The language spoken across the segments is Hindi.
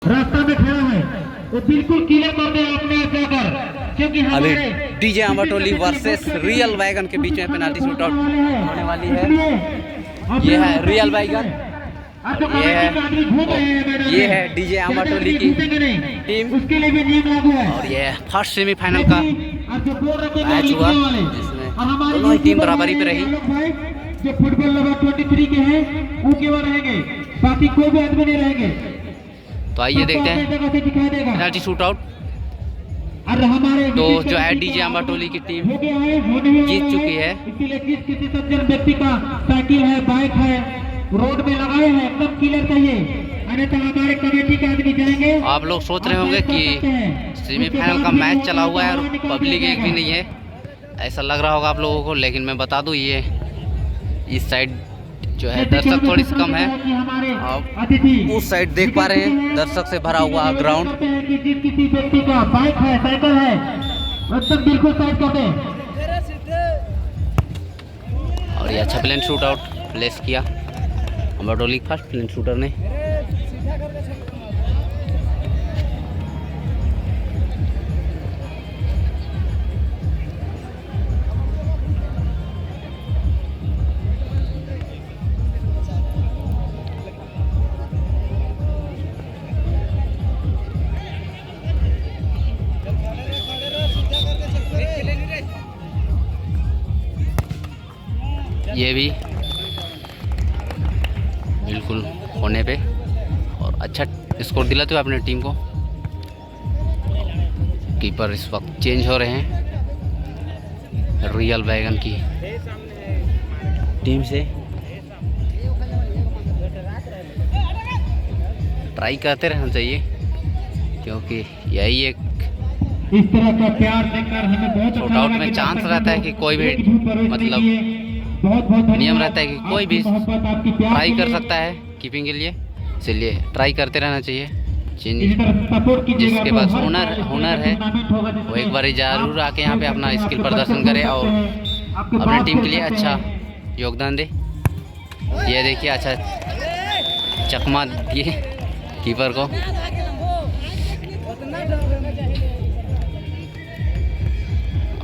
रास्ता में खड़ा है वो बिल्कुल क्लियर कर दे आपने जाकर, क्योंकि अभी DJ Ambatoli versus real wagon के बीच में पेनाल्टी शूट आउट होने वाली है। ये है रियल वैगन, ये है डीजे अम्बाटोली की टीम, उसके लिए भी नियम लागू है। और ये फर्स्ट सेमीफाइनल का मैच हुआ जिसमें दोनों ही टीम बराबरी पे रही। जो फुटबॉल नंबर 23 के हैं वो केवल रहेंगे, बाकी कोई भी आदमी नहीं रहेंगे। तो आइए देखते हैं पेनाल्टी शूट आउट। तो जो है डीजे अम्बाटोली की टीम जीत चुकी है। इसीलिए किसी सज्जन व्यक्ति का साइकिल है, बाइक है, रोड में लगाए हैं, एकदम क्लियर चाहिए, अन्यथा हमारे कमेटी के आदमी जाएंगे। आप लोग सोच रहे होंगे कि सेमीफाइनल का मैच चला हुआ है और पब्लिक एक भी नहीं है, ऐसा लग रहा होगा आप लोगों को, लेकिन मैं बता दूं ये इस साइड जो है दर्शक थोड़ी सी कम है। आप उस साइड देख पा रहे हैं दर्शक से भरा हुआ ग्राउंड। किसी व्यक्ति का बाइक है, साइकिल है, एकदम बिल्कुल साइड कर दें। और ये अच्छा प्लेन शूट आउट प्लेस किया अम्बाटोली फर्स्ट प्लेन शूटर ने। ये भी बिल्कुल होने पे और अच्छा स्कोर दिलाते हुए अपने टीम को। कीपर इस वक्त चेंज हो रहे हैं रियल वैगन की टीम से। ट्राई करते रहना चाहिए क्योंकि यही एक इस तरह का प्यार देखकर हमें बहुत शूट आउट में चांस रहता है कि कोई भी मतलब नियम रहता है कि कोई भी ट्राई कर सकता है कीपिंग के लिए, इसलिए ट्राई करते रहना चाहिए। जिसके पास हुनर है वो एक बार जरूर आके यहाँ पे अपना स्किल प्रदर्शन करे और अपनी टीम के लिए अच्छा योगदान दे। ये देखिए अच्छा चकमा दिए कीपर को।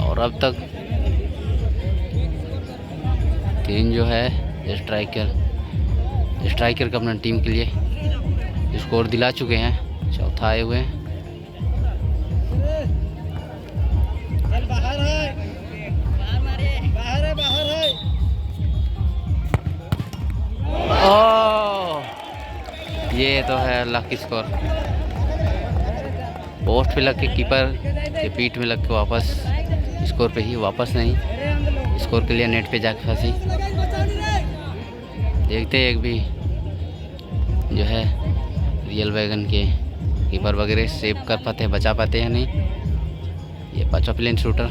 और अब तक तीन जो है स्ट्राइकर का अपना टीम के लिए स्कोर दिला चुके हैं, चौथा आए हुए हैं। ये तो है लकी स्कोर, पोस्ट पे लग के कीपर के पीठ में लग के वापस स्कोर पे ही वापस नहीं, स्कोर के लिए नेट पे जाके फंसी। देखते हैं एक भी जो है रियल वैगन के कीपर वगैरह सेव कर पाते हैं, बचा पाते हैं नहीं। ये पांचवा प्लेन शूटर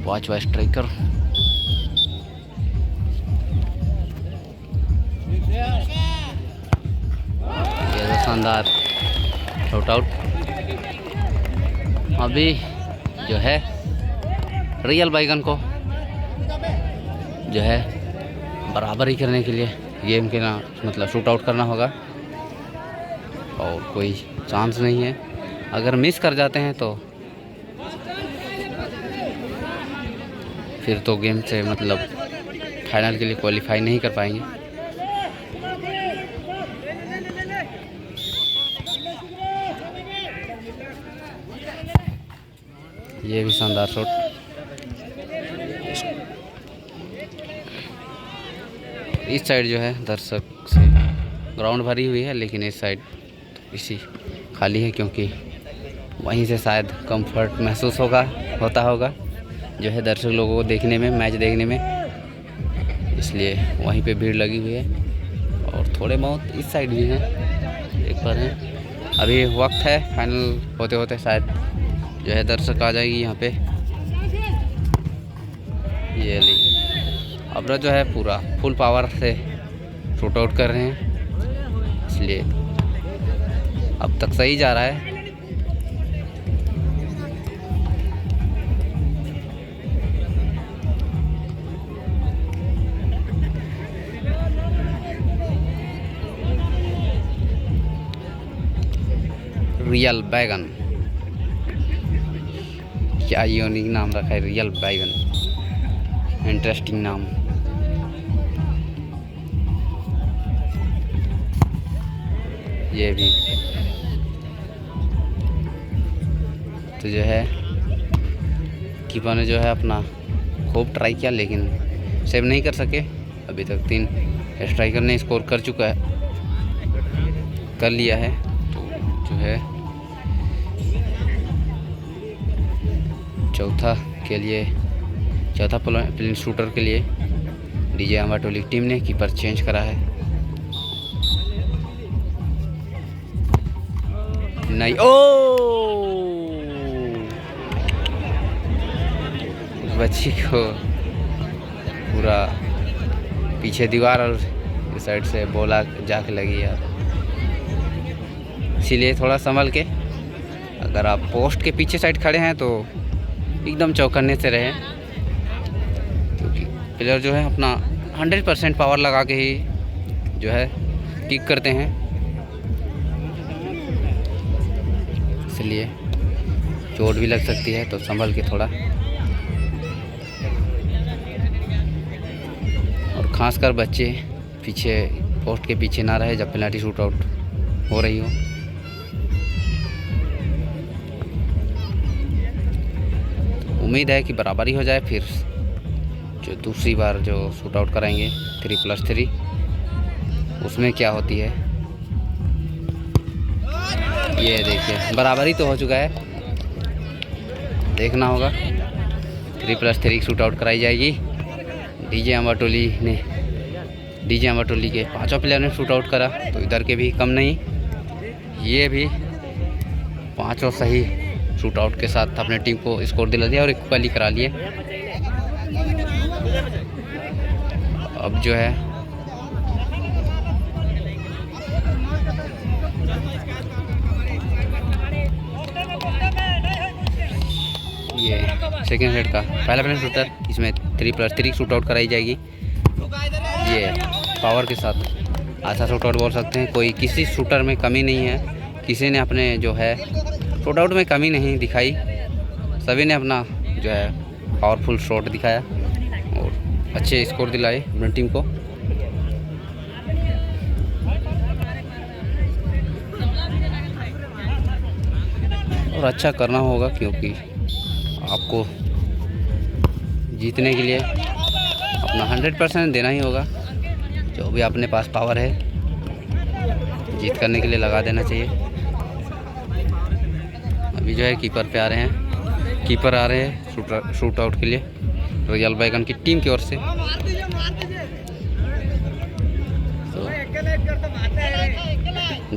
पांचवा स्ट्राइकर। ये तो शानदार शॉट आउट। अभी जो है रियल वैगन को जो है बराबरी करने के लिए गेम के ना मतलब शूट आउट करना होगा और कोई चांस नहीं है। अगर मिस कर जाते हैं तो फिर तो गेम से मतलब फाइनल के लिए क्वालिफाई नहीं कर पाएंगे। ये भी शानदार शॉट। इस साइड जो है दर्शक से ग्राउंड भरी हुई है, लेकिन इस साइड इसी खाली है क्योंकि वहीं से शायद कंफर्ट महसूस होता होगा जो है दर्शक लोगों को देखने में, मैच देखने में, इसलिए वहीं पे भीड़ लगी हुई है। और थोड़े बहुत इस साइड भी हैं, एक पर हैं। अभी वक्त है फाइनल होते होते शायद जो है दर्शक आ जाएगी यहाँ पे। ये ली अब जो है पूरा फुल पावर से शूट आउट कर रहे हैं, इसलिए अब तक सही जा रहा है। रियल बैगन, क्या यूनिक नाम रखा है, रियल बैगन, इंटरेस्टिंग नाम। ये भी तो जो है कीपर ने जो है अपना खूब ट्राई किया, लेकिन सेव नहीं कर सके। अभी तक 3 स्ट्राइकर ने स्कोर कर चुका है, कर लिया है। तो जो है चौथा प्लेन शूटर के लिए डीजे अम्बाटोली टीम ने कीपर चेंज करा है। नहीं, ओ बच्ची को पूरा पीछे दीवार और इस साइड से बोला जाके लगी यार। इसीलिए थोड़ा संभल के, अगर आप पोस्ट के पीछे साइड खड़े हैं तो एकदम चौकन्ने से रहें, क्योंकि प्लेयर जो है अपना 100% पावर लगा के ही जो है किक करते हैं, इसलिए चोट भी लग सकती है। तो संभल के थोड़ा, और खासकर बच्चे पीछे पोस्ट के पीछे ना रहे जब पेनल्टी शूट आउट हो रही हो। उम्मीद है कि बराबरी हो जाए, फिर जो दूसरी बार जो शूट आउट कराएंगे 3+3, उसमें क्या होती है। ये देखिए बराबरी तो हो चुका है, देखना होगा। 3+3 शूट आउट कराई जाएगी। डीजे अम्बाटोली के 5 प्लेयर ने शूट आउट करा, तो इधर के भी कम नहीं, ये भी 5 सही शूट आउट के साथ अपने टीम को स्कोर दिला दिया और इक्वली करा लिए। अब जो है ये सेकेंड सेट का पहला प्लेन शूटर, इसमें 3+3 शूट आउट कराई जाएगी। ये पावर के साथ अच्छा शूट आउट बोल सकते हैं, कोई किसी शूटर में कमी नहीं है, किसी ने अपने जो है शॉट आउट में कमी नहीं दिखाई, सभी ने अपना जो है पावरफुल शॉट दिखाया और अच्छे स्कोर दिलाए अपनी टीम को। और अच्छा करना होगा, क्योंकि आपको जीतने के लिए अपना 100% देना ही होगा। जो भी अपने पास पावर है जीत करने के लिए लगा देना चाहिए। अभी जो है कीपर पे आ रहे हैं, कीपर आ रहे हैं शूट आउट के लिए रियल बैगन की टीम की ओर से। तो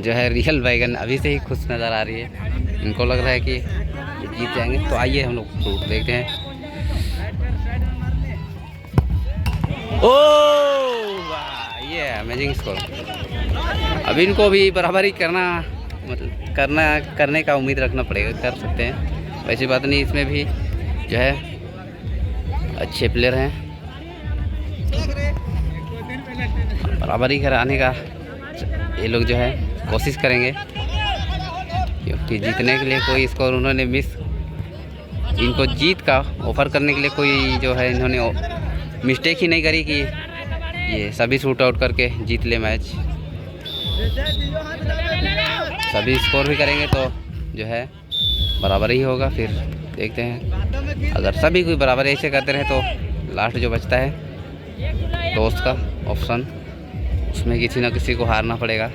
जो है रियल बैगन अभी से ही खुश नज़र आ रही है, इनको लग रहा है कि जीत जाएंगे। तो आइए हम लोग शूट देखते हैं। ओह वाह, ये अमेजिंग स्कोर। अभी इनको भी बराबरी करने का उम्मीद रखना पड़ेगा, कर सकते हैं, वैसी बात नहीं। इसमें भी जो है अच्छे प्लेयर हैं, बराबरी कराने का ये लोग जो है कोशिश करेंगे, क्योंकि जीतने के लिए कोई स्कोर उन्होंने इनको जीत का ऑफर करने के लिए कोई जो है इन्होंने मिस्टेक ही नहीं करी कि ये सभी शूट आउट करके जीत ले मैच। सभी स्कोर भी करेंगे तो जो है बराबर ही होगा। फिर देखते हैं, अगर सभी कोई बराबर ऐसे करते रहे तो लास्ट जो बचता है टॉस का ऑप्शन, उसमें किसी ना किसी को हारना पड़ेगा,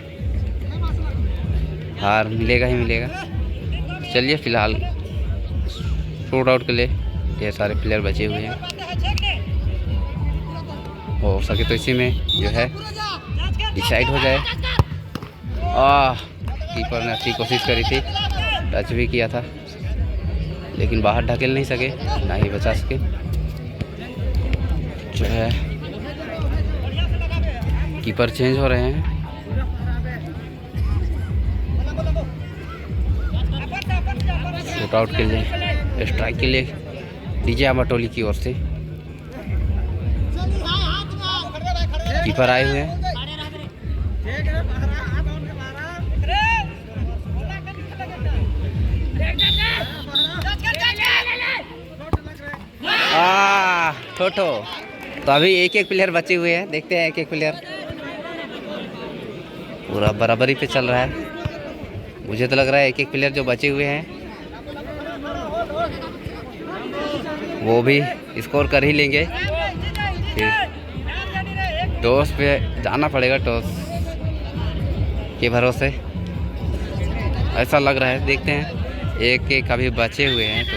हार मिलेगा ही मिलेगा। चलिए फ़िलहाल शूट आउट के लिए ढेर सारे प्लेयर बचे हुए हैं, हो सके तो इसी में जो है डिसाइड हो जाए। कीपर ने अच्छी कोशिश करी थी, टच भी किया था, लेकिन बाहर ढकेल नहीं सके, ना ही बचा सके। जो है कीपर चेंज हो रहे हैं। शूट आउट के लिए, स्ट्राइक के लिए डीजे अम्बाटोली की ओर से कीपर आए हुए हैं। छोटो। तो अभी एक एक प्लेयर बचे हुए हैं, देखते हैं एक एक प्लेयर। पूरा बराबरी पे चल रहा है। मुझे तो लग रहा है एक एक प्लेयर जो बचे हुए हैं वो भी स्कोर कर ही लेंगे। फिर टॉस पे जाना पड़ेगा, टॉस के भरोसे ऐसा लग रहा है। देखते हैं, एक एक अभी बचे हुए हैं। तो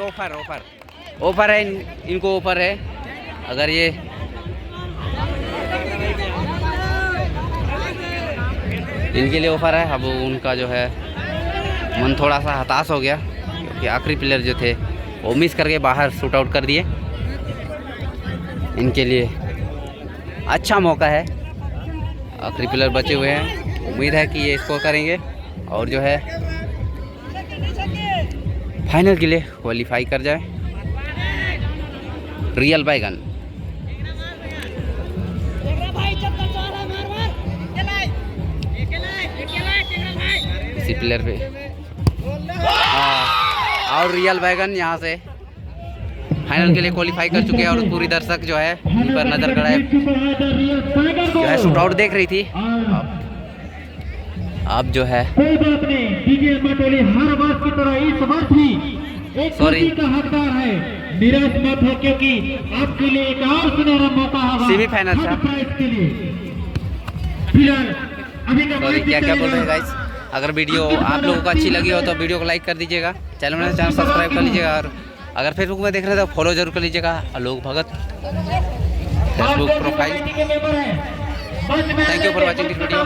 ऑफर ऑफर ऑफर है, इनको ऑफर है। अगर ये इनके लिए ऑफर है। अब उनका जो है मन थोड़ा सा हताश हो गया क्योंकि आखिरी प्लेयर जो थे वो मिस करके बाहर शूट आउट कर दिए। इनके लिए अच्छा मौका है, आखिरी प्लेयर बचे हुए हैं। उम्मीद है कि ये स्कोर करेंगे और जो है फाइनल के लिए क्वालिफाई कर जाए। रियल बैगन इसी प्लेयर पे और रियल बैगन यहाँ से फाइनल के लिए क्वालिफाई कर चुके हैं। और पूरी दर्शक जो है उन पर नजर गड़ाए, जो है शूट आउट देख रही थी। अब जो है सॉरी का हकदार है, निराश मत हो क्योंकि आपके लिए एक और सुनहरा मौका होगा सेमीफाइनल था। के लिए फिलहाल अभी का सॉरी क्या क्या बोल रहे हैं गाइस। अगर वीडियो आप लोगों को अच्छी लगी हो तो वीडियो को लाइक कर दीजिएगा, चैनल सब्सक्राइब कर लीजिएगा। और अगर फेसबुक में देख रहे हो तो फॉलो जरूर कर लीजिएगा Alok Bhagat Facebook profile. Thank you for watching this video.